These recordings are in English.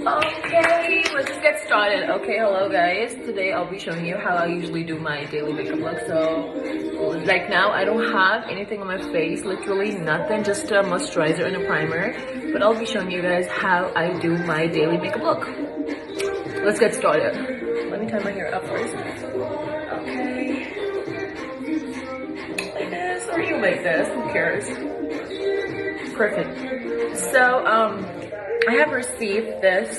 Okay, let's just get started. Okay, hello guys. Today I'll be showing you how I usually do my daily makeup look. So, like now I don't have anything on my face, literally nothing, just a moisturizer and a primer. But I'll be showing you guys how I do my daily makeup look. Let's get started. Let me tie my hair up first. Okay. Like this, or you like this, who cares? Perfect. So, I have received this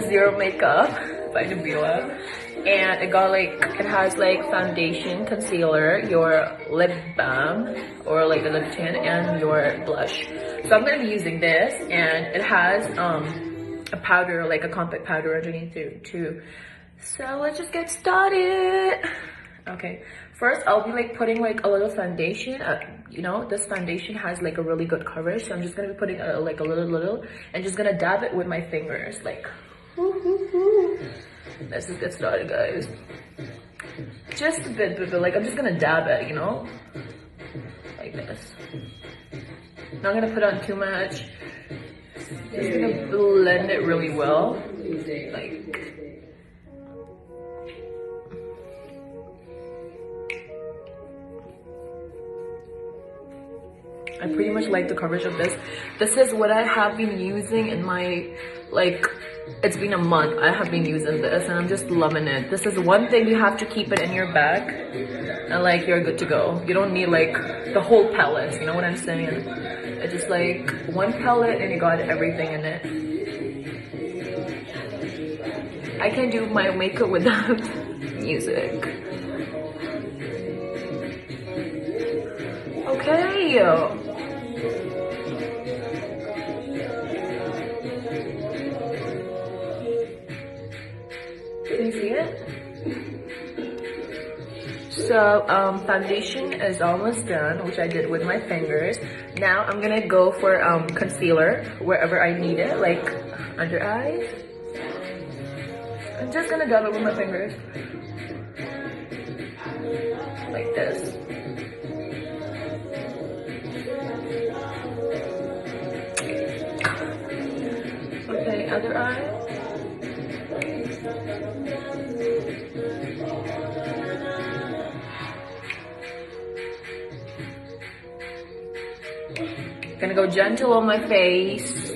Zero Makeup by Nabila, and it has like foundation, concealer, your lip balm or like a lip tint, and your blush. So I'm gonna be using this, and it has a powder, like a compact powder underneath it too. So let's just get started. Okay, first I'll be like putting like a little foundation. You know, this foundation has like a really good coverage, so I'm just gonna be putting like a little and just gonna dab it with my fingers, like let's just get started, guys. Just a bit, but like I'm just gonna dab it, you know, like this. Not gonna put on too much, just gonna blend it really well, like. I pretty much like the coverage of this. This is what I have been using in my, like, it's been a month I have been using this and I'm just loving it. This is one thing, you have to keep it in your bag and like you're good to go. You don't need like the whole palette, you know what I'm saying? It's just like one palette and you got everything in it. I can do my makeup without music. Okay. Can you see it? So foundation is almost done, which I did with my fingers. Now I'm gonna go for concealer wherever I need it, like under eyes. I'm just gonna dab it with my fingers, like this. Okay, other eye. Gonna go gentle on my face.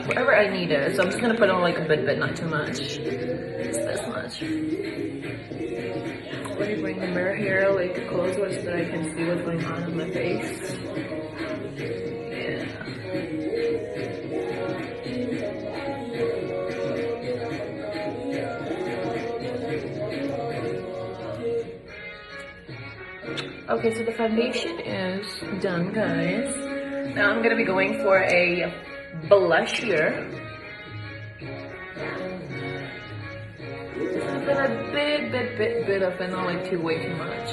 Wherever I need it. So I'm just gonna put on like a bit, not too much. Just this much. Let me bring the mirror here like closer so that I can see what's going on in my face. Okay, so the foundation is done, guys. Now I'm gonna be going for a blush here. Just put a bit of it, not like way too much.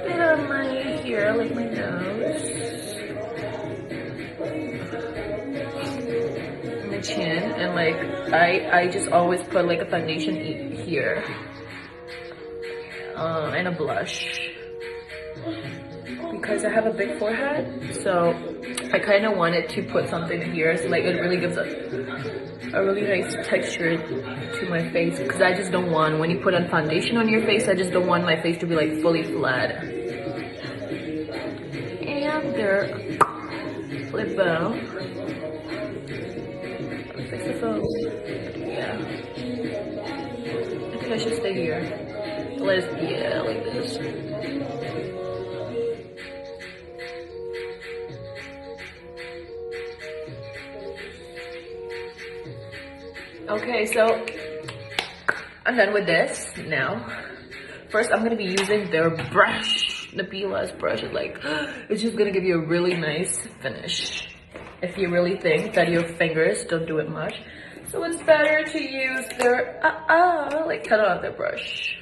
Bit on my hair, like my nose. Chin, and like I just always put like a foundation here and a blush because I have a big forehead, so I kind of wanted to put something here so like it really gives a really nice texture to my face, because I just don't want, when you put on foundation on your face, I just don't want my face to be like fully flat. And there, lip balm. Fix the phone. Yeah. I think I should stay here. Yeah, like this. Okay, so I'm done with this now. First, I'm gonna be using their brush. Nabila's brush is like, it's just gonna give you a really nice finish. If you really think that your fingers don't do it much, so it's better to use their like cut out their brush.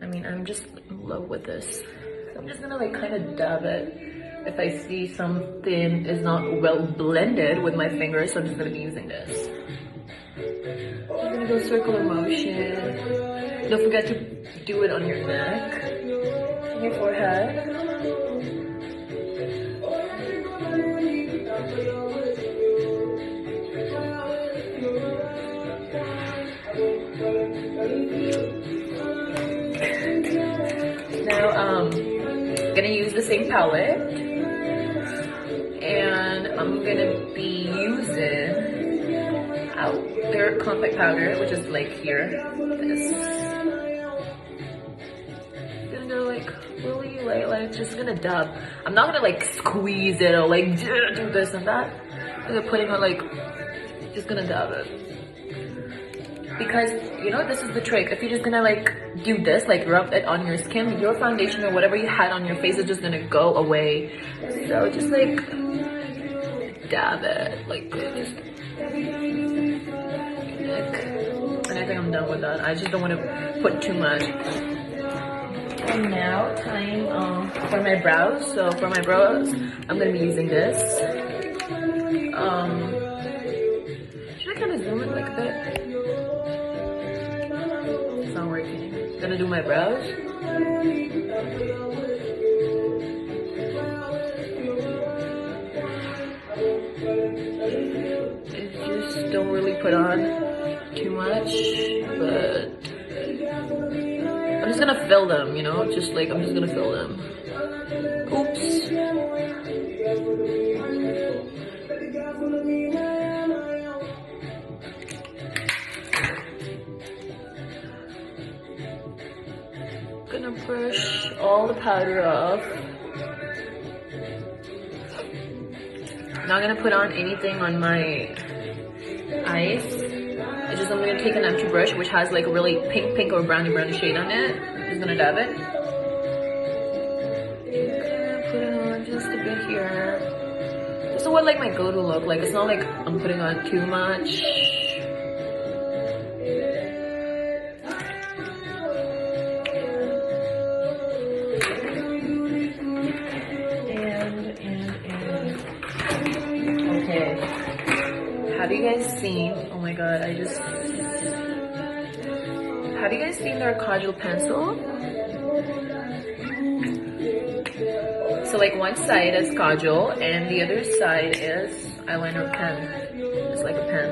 I mean, I'm just in love with this. So I'm just gonna like kind of dab it if I see something is not well blended with my fingers, so I'm just gonna be using this. I'm gonna go circular motion. Don't forget to do it on your neck, on your forehead. Now, gonna use the same palette, and I'm gonna be using their compact powder, which is like here. This. Gonna go like really like just gonna dab. I'm not gonna like squeeze it or like do this and that. I'm gonna put it on like just gonna dab it. Because, you know, this is the trick. If you're just gonna like do this, like rub it on your skin, your foundation or whatever you had on your face is just gonna go away. So just like dab it, like just and I think I'm done with that. I just don't want to put too much. And now time for my brows. So for my brows, I'm gonna be using this. Should I kind of zoom it like a bit? It's not working. I'm gonna do my brows. I just don't really put on too much, but I'm just gonna fill them, you know, just like I'm just gonna fill them. Oops. Gonna brush all the powder off. Not gonna put on anything on my eyes. It's just I'm gonna take an empty brush which has like a really pink or browny shade on it. I'm just gonna dab it. Put it on just a bit here. This is what like my go-to look like. It's not like I'm putting on too much. Okay. Have you guys seen, oh my god, have you guys seen their kajal pencil? So like one side is kajal and the other side is eyeliner pen. It's like a pen.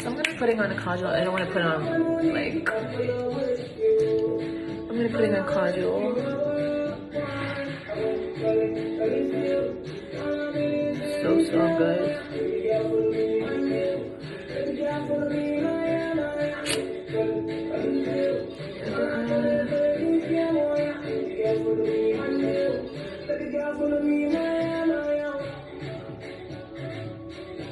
So I'm gonna be putting on a kajal. I don't want to put on like, I'm gonna put on kajal. So good.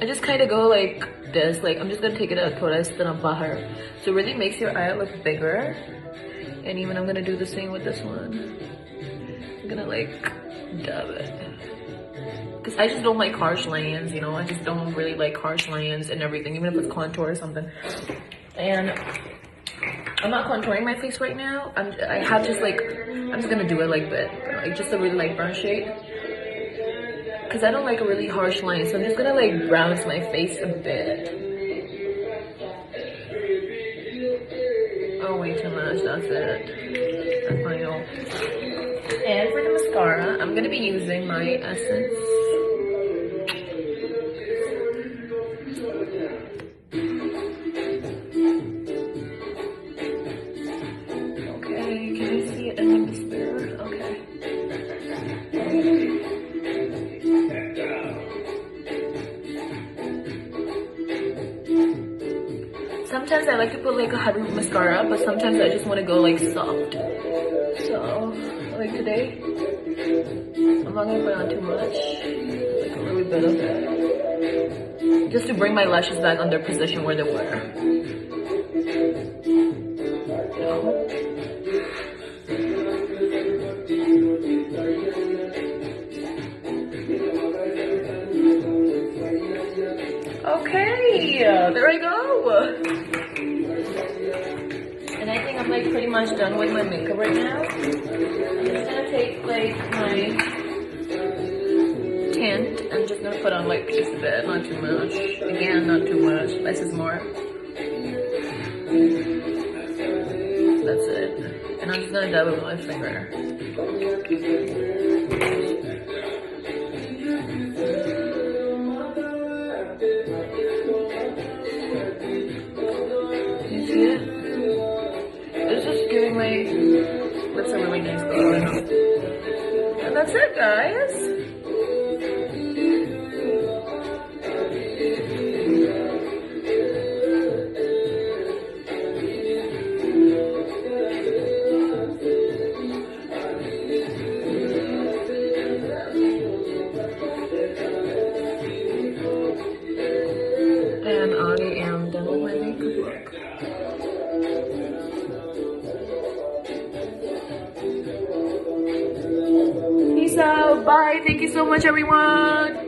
I just kind of go like this, like I'm just gonna take it out towards the bahar. So it really makes your eye look bigger. And even I'm gonna do the same with this one. I'm gonna like dab it. Because I just don't like harsh lines, you know, I just don't really like harsh lines and everything, even if it's contour or something. And I'm not contouring my face right now. I'm just gonna do it like that, like just a really like brown shade. Because I don't like a really harsh line, so I'm just gonna like bronze my face a bit. Oh, way too much, that's it. That's final. And for the mascara, I'm gonna be using my Essence. Okay, can you see it in the mirror? Okay. Sometimes I like to put like a heavy mascara, but sometimes I just want to go like soft. So, like today, I'm not gonna put on too much, like a little bit of it, just to bring my lashes back on their position where they were. You know? Okay, there I go. And I think I'm like pretty much done with my makeup right now. I'm just gonna take like my tint. I'm just gonna put on like just a bit, not too much. Again, not too much. Less is more. That's it. And I'm just gonna dab it with my finger. You see it? It's just giving my lips a really nice color. And that's it, guys. And I am done with my makeup look. Peace out. Bye. Thank you so much, everyone.